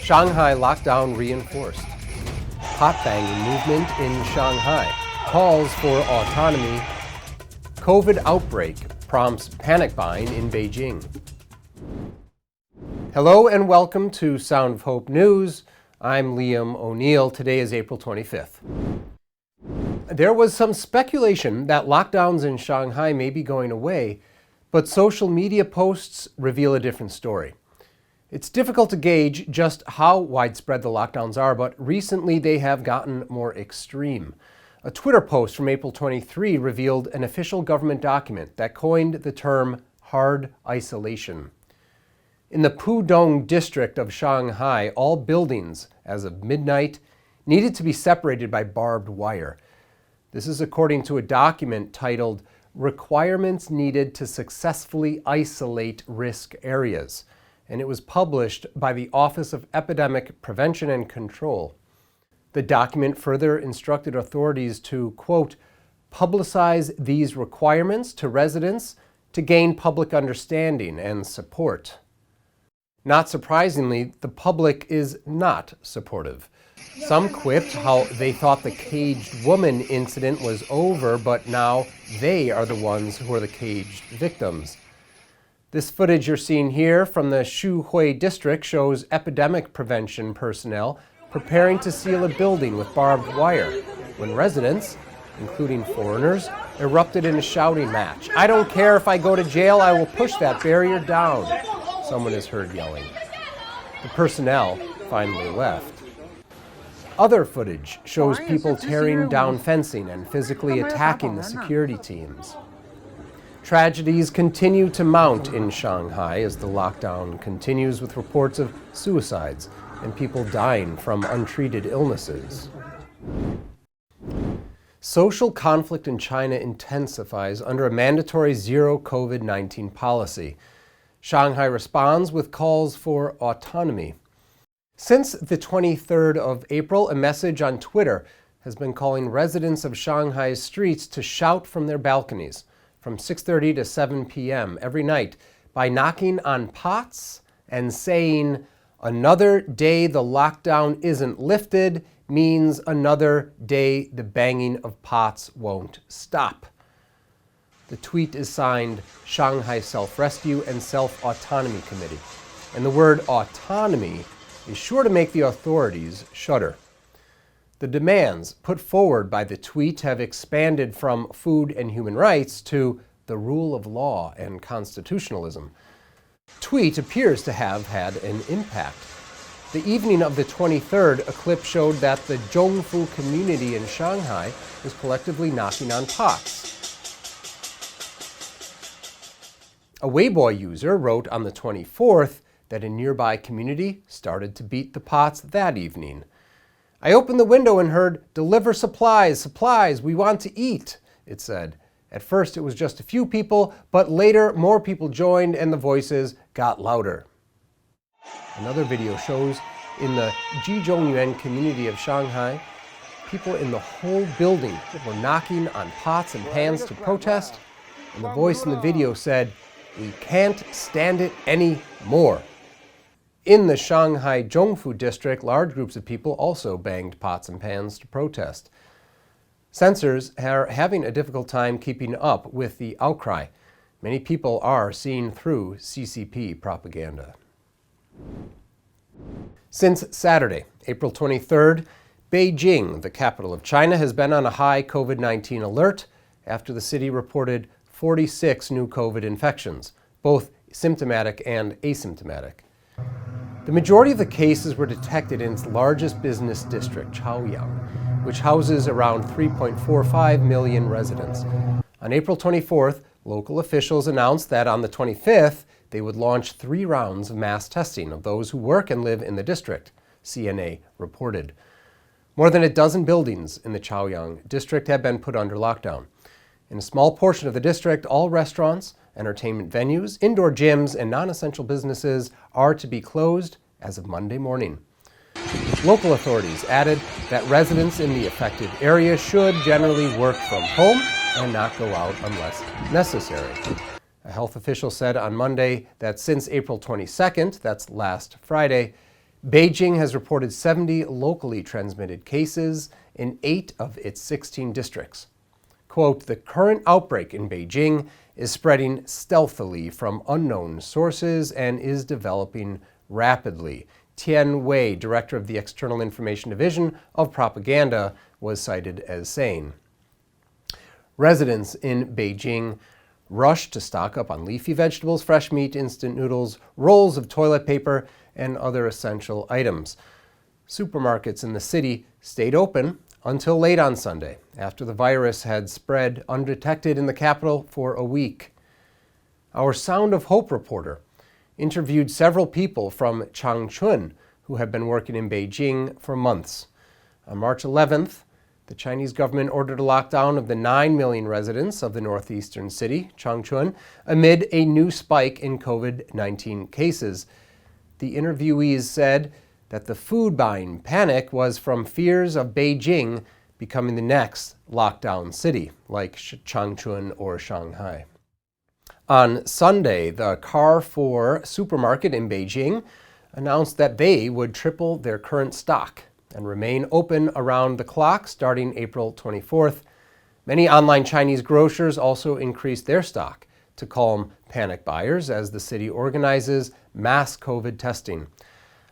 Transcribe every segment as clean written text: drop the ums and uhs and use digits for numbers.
Shanghai lockdown reinforced. Pot banging movement in Shanghai. Calls for autonomy. COVID outbreak prompts panic buying in Beijing. Hello and welcome to Sound of Hope News. I'm Liam O'Neill. Today is April 25th. There was some speculation that lockdowns in Shanghai may be going away, but social media posts reveal a different story. It's difficult to gauge just how widespread the lockdowns are, but recently they have gotten more extreme. A Twitter post from April 23 revealed an official government document that coined the term hard isolation. In the Pudong district of Shanghai, all buildings, as of midnight, needed to be separated by barbed wire. This is according to a document titled Requirements Needed to Successfully Isolate Risk Areas, and it was published by the Office of Epidemic Prevention and Control. The document further instructed authorities to, quote, publicize these requirements to residents to gain public understanding and support. Not surprisingly, the public is not supportive. Some quipped how they thought the caged woman incident was over, but now they are the ones who are the caged victims. This footage you're seeing here from the Shanghai district shows epidemic prevention personnel preparing to seal a building with barbed wire when residents, including foreigners, erupted in a shouting match. "I don't care if I go to jail, I will push that barrier down," someone is heard yelling. The personnel finally left. Other footage shows people tearing down fencing and physically attacking the security teams. Tragedies continue to mount in Shanghai as the lockdown continues, with reports of suicides and people dying from untreated illnesses. Social conflict in China intensifies under a mandatory zero COVID-19 policy. Shanghai responds with calls for autonomy. Since the 23rd of April, a message on Twitter has been calling residents of Shanghai's streets to shout from their balconies from 6:30 to 7 p.m. every night by knocking on pots and saying, "Another day the lockdown isn't lifted means another day the banging of pots won't stop." The tweet is signed Shanghai Self-Rescue and Self-Autonomy Committee, and the word autonomy is sure to make the authorities shudder. The demands put forward by the tweet have expanded from food and human rights to the rule of law and constitutionalism. Tweet appears to have had an impact. The evening of the 23rd, a clip showed that the Zhongfu community in Shanghai was collectively knocking on pots. A Weibo user wrote on the 24th that a nearby community started to beat the pots that evening. "I opened the window and heard, 'Deliver supplies, supplies, we want to eat,'" it said. At first it was just a few people, but later more people joined and the voices got louder. Another video shows in the Jizhongyuan community of Shanghai, people in the whole building were knocking on pots and pans to protest, and the voice in the video said, "We can't stand it anymore." In the Shanghai Zhongfu district, large groups of people also banged pots and pans to protest. Censors are having a difficult time keeping up with the outcry. Many people are seeing through CCP propaganda. Since Saturday, April 23rd, Beijing, the capital of China, has been on a high COVID-19 alert after the city reported 46 new COVID infections, both symptomatic and asymptomatic. The majority of the cases were detected in its largest business district, Chaoyang, which houses around 3.45 million residents. On April 24th, local officials announced that on the 25th, they would launch 3 rounds of mass testing of those who work and live in the district, CNA reported. More than a dozen buildings in the Chaoyang district have been put under lockdown. In a small portion of the district, all restaurants, entertainment venues, indoor gyms, and non-essential businesses are to be closed as of Monday morning. Local authorities added that residents in the affected area should generally work from home and not go out unless necessary. A health official said on Monday that since April 22nd, that's last Friday, Beijing has reported 70 locally transmitted cases in 8 of its 16 districts. Quote, "The current outbreak in Beijing is spreading stealthily from unknown sources and is developing rapidly." Tian Wei, director of the External Information Division of Propaganda, was cited as saying. Residents in Beijing rushed to stock up on leafy vegetables, fresh meat, instant noodles, rolls of toilet paper, and other essential items. Supermarkets in the city stayed open until late on Sunday, after the virus had spread undetected in the capital for a week. Our Sound of Hope reporter interviewed several people from Changchun who have been working in Beijing for months. On March 11th, the Chinese government ordered a lockdown of the 9 million residents of the northeastern city, Changchun, amid a new spike in COVID-19 cases. The interviewees said that the food buying panic was from fears of Beijing becoming the next lockdown city, like Changchun or Shanghai. On Sunday, the Carrefour supermarket in Beijing announced that they would triple their current stock and remain open around the clock starting April 24th. Many online Chinese grocers also increased their stock to calm panic buyers as the city organizes mass COVID testing.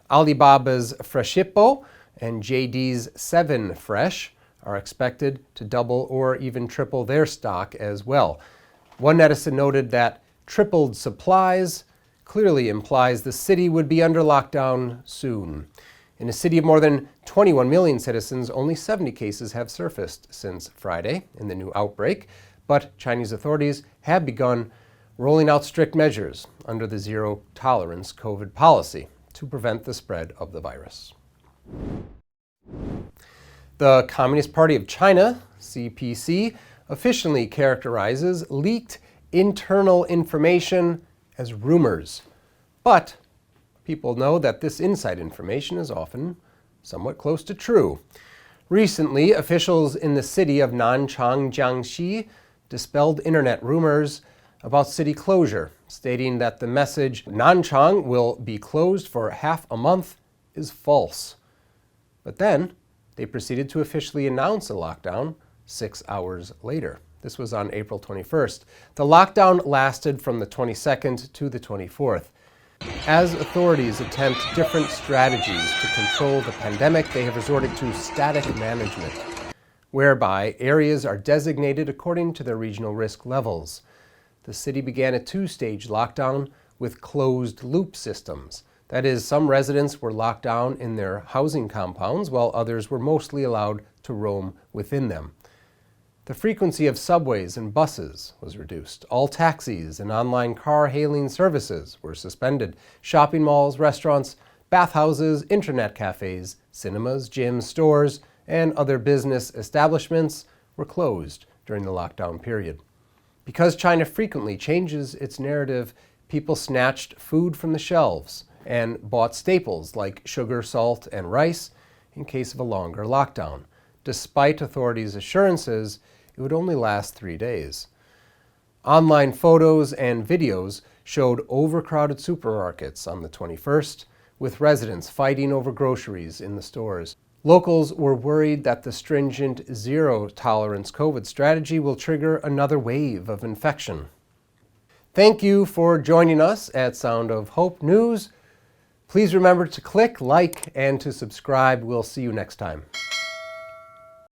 Alibaba's Freshippo and JD's 7 Fresh are expected to double or even triple their stock as well. One netizen noted that tripled supplies clearly implies the city would be under lockdown soon. In a city of more than 21 million citizens, only 70 cases have surfaced since Friday in the new outbreak, but Chinese authorities have begun rolling out strict measures under the zero-tolerance COVID policy to prevent the spread of the virus. The Communist Party of China, CPC, officially characterizes leaked internal information as rumors. But people know that this inside information is often somewhat close to true. Recently, officials in the city of Nanchang, Jiangxi, dispelled internet rumors about city closure, stating that the message, "Nanchang will be closed for half a month," is false. But then, they proceeded to officially announce a lockdown 6 hours later. This was on April 21st. The lockdown lasted from the 22nd to the 24th. As authorities attempt different strategies to control the pandemic, they have resorted to static management, whereby areas are designated according to their regional risk levels. The city began a 2-stage lockdown with closed-loop systems. That is, some residents were locked down in their housing compounds, while others were mostly allowed to roam within them. The frequency of subways and buses was reduced. All taxis and online car hailing services were suspended. Shopping malls, restaurants, bathhouses, internet cafes, cinemas, gyms, stores, and other business establishments were closed during the lockdown period. Because China frequently changes its narrative, people snatched food from the shelves and bought staples like sugar, salt, and rice in case of a longer lockdown, despite authorities' assurances it would only last 3 days. Online photos and videos showed overcrowded supermarkets on the 21st, with residents fighting over groceries in the stores. Locals were worried that the stringent zero-tolerance COVID strategy will trigger another wave of infection. Thank you for joining us at Sound of Hope News. Please remember to click, like, and to subscribe. We'll see you next time.